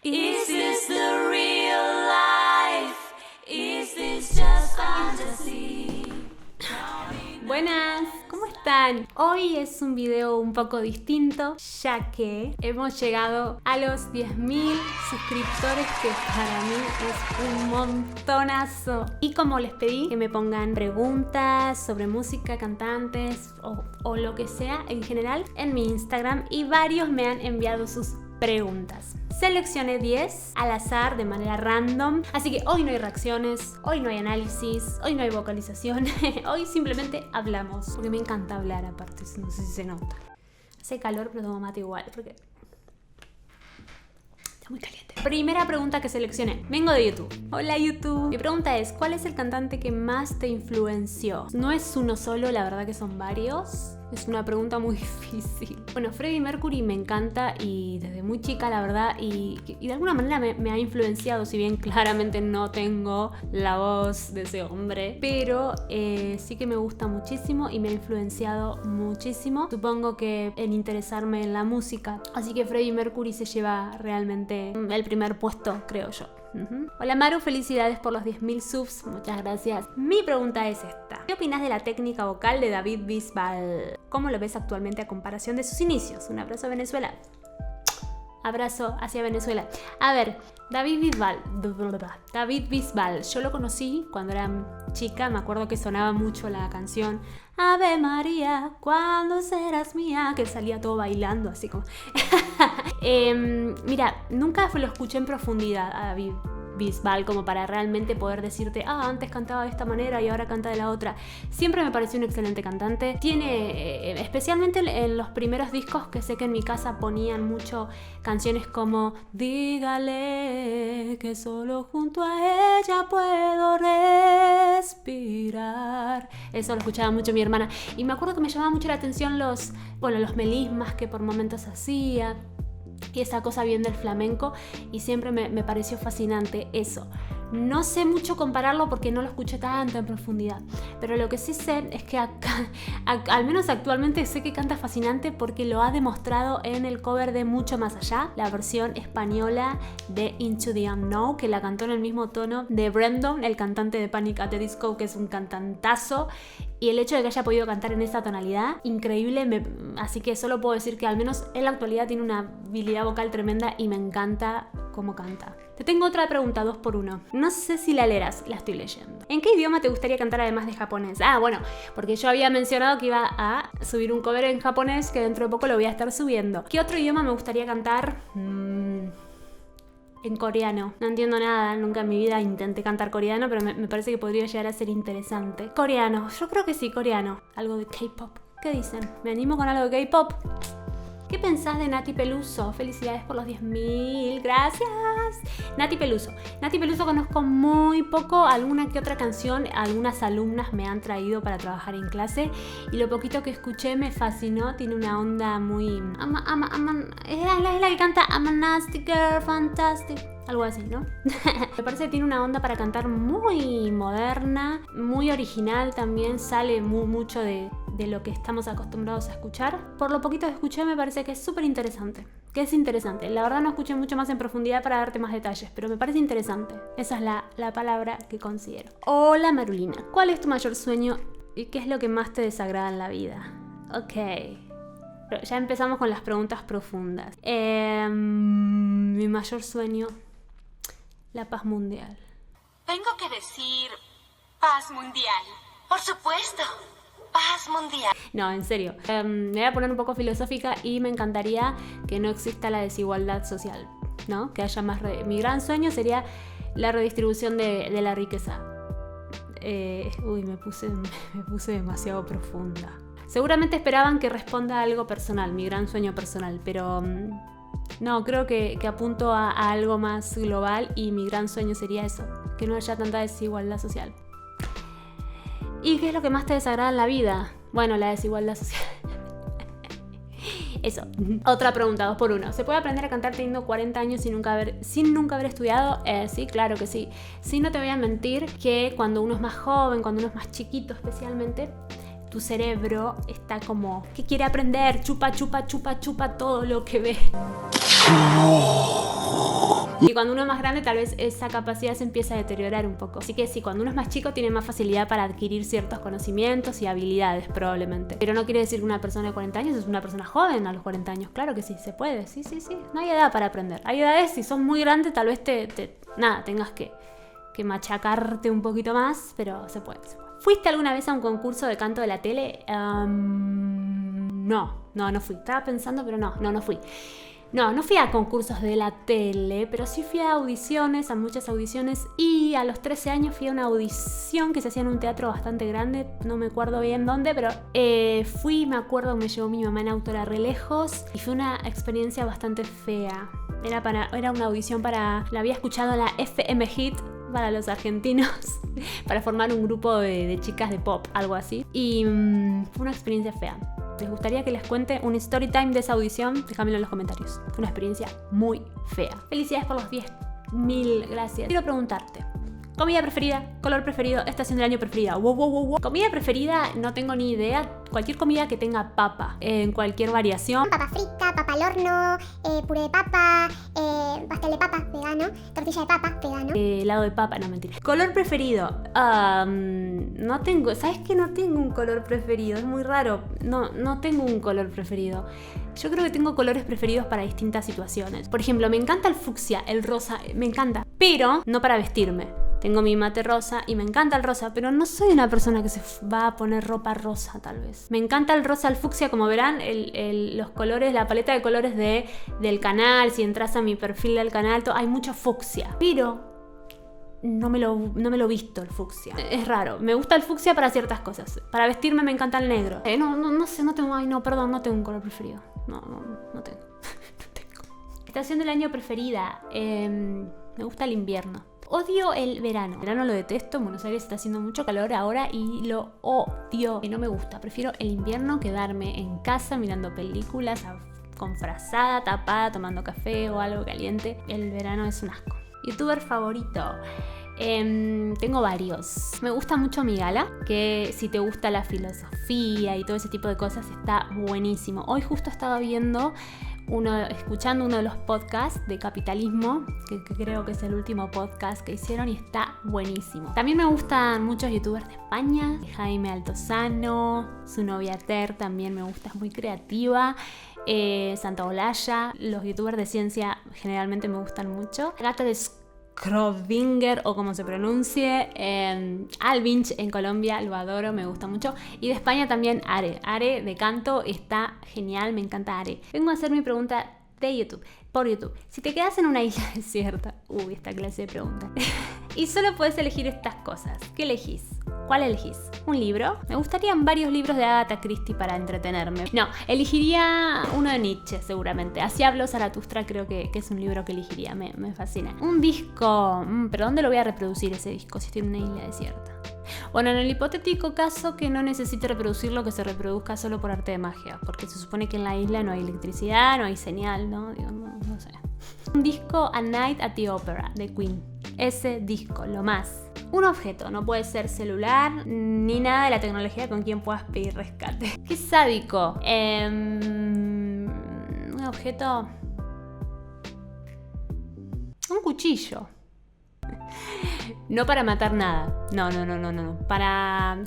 Is this the real life? Is this just fantasy? Buenas, ¿cómo están? Hoy es un video un poco distinto, ya que hemos llegado a los 10.000 suscriptores, que para mí es un montonazo. Y como les pedí que me pongan preguntas sobre música, cantantes o lo que sea en general en mi Instagram, y varios me han enviado sus preguntas. Seleccioné 10 al azar de manera random, así que hoy no hay reacciones, hoy no hay análisis, hoy no hay vocalización, hoy simplemente hablamos, porque me encanta hablar aparte, no sé si se nota. Hace calor pero tomo mate igual, porque está muy caliente. Primera pregunta que seleccioné, vengo de YouTube. Hola YouTube. Mi pregunta es, ¿cuál es el cantante que más te influenció? No es uno solo, la verdad que son varios. Es una pregunta muy difícil. Bueno, Freddie Mercury me encanta y desde muy chica, la verdad, y de alguna manera me ha influenciado, si bien claramente no tengo la voz de ese hombre, pero sí que me gusta muchísimo y me ha influenciado muchísimo, supongo que en interesarme en la música. Así que Freddie Mercury se lleva realmente el primer puesto, creo yo. Hola Maru, felicidades por los 10.000 subs, muchas gracias. Mi pregunta es esta: ¿qué opinas de la técnica vocal de David Bisbal? ¿Cómo lo ves actualmente a comparación de sus inicios? Un abrazo a Venezuela. Abrazo hacia Venezuela. A ver, David Bisbal, yo lo conocí cuando era chica, me acuerdo que sonaba mucho la canción Ave María, ¿cuándo serás mía? Que salía todo bailando, así como... Mira, nunca lo escuché en profundidad a David Bisbal como para realmente poder decirte, antes cantaba de esta manera y ahora canta de la otra. Siempre me pareció un excelente cantante. Tiene, especialmente en los primeros discos, que sé que en mi casa ponían mucho canciones como dígale que solo junto a ella puedo respirar. Eso lo escuchaba mucho mi hermana y me acuerdo que me llamaba mucho la atención los melismas que por momentos hacía y esa cosa bien del flamenco, y siempre me pareció fascinante eso. No sé mucho compararlo porque no lo escuché tanto en profundidad, pero lo que sí sé es que al menos actualmente sé que canta fascinante porque lo ha demostrado en el cover de Mucho Más Allá, la versión española de Into the Unknown, que la cantó en el mismo tono de Brendon, el cantante de Panic! At the Disco, que es un cantantazo, y el hecho de que haya podido cantar en esa tonalidad, increíble, así que solo puedo decir que al menos en la actualidad tiene una habilidad vocal tremenda y me encanta cómo canta. Te tengo otra pregunta, 2 por 1. No sé si la leerás, la estoy leyendo. ¿En qué idioma te gustaría cantar además de japonés? Bueno, porque yo había mencionado que iba a subir un cover en japonés, que dentro de poco lo voy a estar subiendo. ¿Qué otro idioma me gustaría cantar? En coreano. No entiendo nada, nunca en mi vida intenté cantar coreano, pero me parece que podría llegar a ser interesante. Coreano, yo creo que sí, coreano. Algo de K-pop. ¿Qué dicen? ¿Me animo con algo de K-pop? ¿Qué pensás de Nati Peluso? Felicidades por los 10.000, gracias. Nati Peluso conozco muy poco, alguna que otra canción, algunas alumnas me han traído para trabajar en clase y lo poquito que escuché me fascinó, tiene una onda muy... es la que canta I'm a nasty girl, fantastic, algo así, ¿no? Me parece que tiene una onda para cantar muy moderna, muy original también, sale mucho de lo que estamos acostumbrados a escuchar. Por lo poquito que escuché me parece que es súper interesante. La verdad no escuché mucho más en profundidad para darte más detalles, pero me parece interesante. Esa es la palabra que considero. Hola Marulina, ¿cuál es tu mayor sueño y qué es lo que más te desagrada en la vida? Ok, pero ya empezamos con las preguntas profundas. Mi mayor sueño, la paz mundial. Tengo que decir paz mundial. Por supuesto. Paz mundial. No, en serio. Me voy a poner un poco filosófica y me encantaría que no exista la desigualdad social, ¿no? Que haya más... Mi gran sueño sería la redistribución de la riqueza. Me puse demasiado profunda. Seguramente esperaban que responda a algo personal, mi gran sueño personal, pero... no, creo que apunto a algo más global y mi gran sueño sería eso, que no haya tanta desigualdad social. ¿Y qué es lo que más te desagrada en la vida? Bueno, la desigualdad social. Eso. Otra pregunta, 2 por 1. ¿Se puede aprender a cantar teniendo 40 años sin nunca haber estudiado? Sí, claro que sí. Sí, no te voy a mentir que cuando uno es más joven, cuando uno es más chiquito especialmente, tu cerebro está como que quiere aprender, chupa todo lo que ve. Y cuando uno es más grande, tal vez esa capacidad se empieza a deteriorar un poco. Así que sí, cuando uno es más chico, tiene más facilidad para adquirir ciertos conocimientos y habilidades, probablemente. Pero no quiere decir que una persona de 40 años es una persona joven a los 40 años. Claro que sí, se puede. Sí. No hay edad para aprender. Hay edades, si sos muy grande, tal vez tengas que machacarte un poquito más, pero se puede. ¿Fuiste alguna vez a un concurso de canto de la tele? No fui. Estaba pensando, pero no fui. No fui a concursos de la tele, pero sí fui a muchas audiciones, y a los 13 años fui a una audición que se hacía en un teatro bastante grande, no me acuerdo bien dónde, pero me acuerdo que me llevó mi mamá en auto re lejos, y fue una experiencia bastante fea. Era una audición la había escuchado en la FM Hit, para los argentinos, para formar un grupo de chicas de pop, algo así, y fue una experiencia fea. ¿Les gustaría que les cuente un story time de esa audición? Déjamelo en los comentarios. Fue una experiencia muy fea. Felicidades por los 10.000, gracias. Quiero preguntarte, comida preferida, color preferido, estación del año preferida. Wow. Comida preferida, no tengo ni idea. Cualquier comida que tenga papa, en cualquier variación. Papa frita, papa al horno, puré de papa, pastel de papa, vegano, tortilla de papa, vegano. Helado de papa, no, mentira. Color preferido, no tengo, ¿sabes qué? No tengo un color preferido, es muy raro. No tengo un color preferido. Yo creo que tengo colores preferidos para distintas situaciones. Por ejemplo, me encanta el fucsia, el rosa, me encanta, pero no para vestirme. Tengo mi mate rosa y me encanta el rosa, pero no soy una persona que se va a poner ropa rosa, tal vez. Me encanta el rosa, el fucsia, como verán, los colores, la paleta de colores del canal. Si entras a mi perfil del canal, hay mucho fucsia, pero no me lo visto el fucsia. Es raro. Me gusta el fucsia para ciertas cosas. Para vestirme me encanta el negro. No sé, no tengo un color preferido. No tengo. Estación del año preferida. Me gusta el invierno. Odio el verano. El verano lo detesto. En Buenos Aires está haciendo mucho calor ahora y lo odio. No me gusta. Prefiero el invierno, quedarme en casa mirando películas con frazada, tapada, tomando café o algo caliente. El verano es un asco. ¿YouTuber favorito? Tengo varios. Me gusta mucho Migala, que si te gusta filosofía y todo ese tipo de cosas, está buenísimo. Hoy justo estaba escuchando uno de los podcasts de capitalismo, que creo que es el último podcast que hicieron, y está buenísimo. También me gustan muchos youtubers de España. Jaime Altozano, su novia Ter también me gusta, es muy creativa. Santa Olaya, los youtubers de ciencia generalmente me gustan mucho. Gato de Schrödinger, o como se pronuncie, Alvinch en Colombia, lo adoro, me gusta mucho. Y de España también Are de canto, está genial, me encanta Are. Vengo a hacer mi pregunta por YouTube. Si te quedas en una isla desierta, esta clase de preguntas, y solo puedes elegir estas cosas, ¿qué elegís? ¿Cuál elegís? ¿Un libro? Me gustarían varios libros de Agatha Christie para entretenerme. No, elegiría uno de Nietzsche seguramente. Así habló Zaratustra, creo que es un libro que elegiría, me fascina. Un disco, pero ¿dónde lo voy a reproducir ese disco si estoy en una isla desierta? Bueno, en el hipotético caso que no necesite reproducirlo, que se reproduzca solo por arte de magia, porque se supone que en la isla no hay electricidad, no hay señal, ¿no? No sé. Un disco, A Night at the Opera, de Queen. Ese disco, lo más. Un objeto, no puede ser celular ni nada de la tecnología con quien puedas pedir rescate. ¡Qué sádico! Un objeto... Un cuchillo. No para matar nada. No.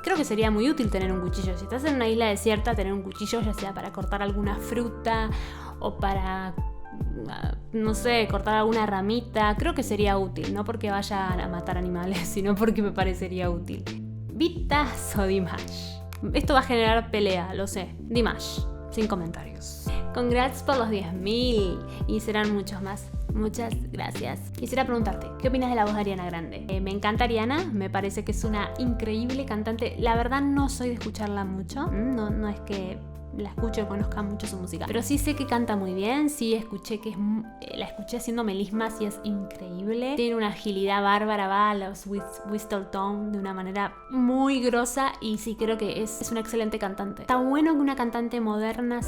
Creo que sería muy útil tener un cuchillo. Si estás en una isla desierta, tener un cuchillo, ya sea para cortar alguna fruta o para... no sé, cortar alguna ramita, creo que sería útil, no porque vayan a matar animales, sino porque me parecería útil. ¿Vitas o Dimash? Esto va a generar pelea, lo sé. Dimash, sin comentarios. Congrats por los 10.000 y serán muchos más. Muchas gracias. Quisiera preguntarte, ¿qué opinas de la voz de Ariana Grande? Me encanta Ariana, me parece que es una increíble cantante. La verdad no soy de escucharla mucho, no es que la escucho y conozca mucho su música, pero sí sé que canta muy bien. Sí, la escuché haciendo melismas y es increíble. Tiene una agilidad bárbara, va a los whistle tone de una manera muy grosa, y sí creo que es una excelente cantante. Está bueno que una cantante moderna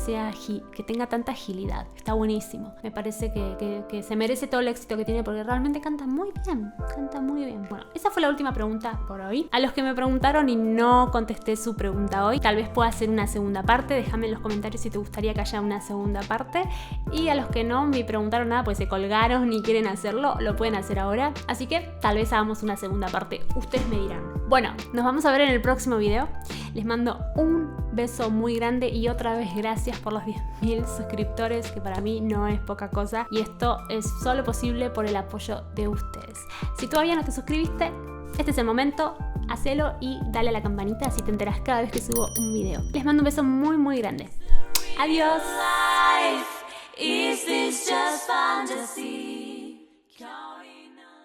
que tenga tanta agilidad, está buenísimo. Me parece que se merece todo el éxito que tiene, porque realmente canta muy bien. Bueno, esa fue la última pregunta por hoy. A los que me preguntaron y no contesté su pregunta hoy, tal vez pueda hacer una segunda parte. Déjame déjame en los comentarios si te gustaría que haya una segunda parte. Y a los que no me preguntaron nada, pues se colgaron y quieren hacerlo, lo pueden hacer ahora. Así que tal vez hagamos una segunda parte, ustedes me dirán. Bueno, nos vamos a ver en el próximo video. Les mando un beso muy grande y otra vez gracias por los 10.000 suscriptores, que para mí no es poca cosa. Y esto es solo posible por el apoyo de ustedes. Si todavía no te suscribiste, este es el momento, hacelo y dale a la campanita así te enteras cada vez que subo un video. Les mando un beso muy muy grande. Adiós. Is this just fantasy?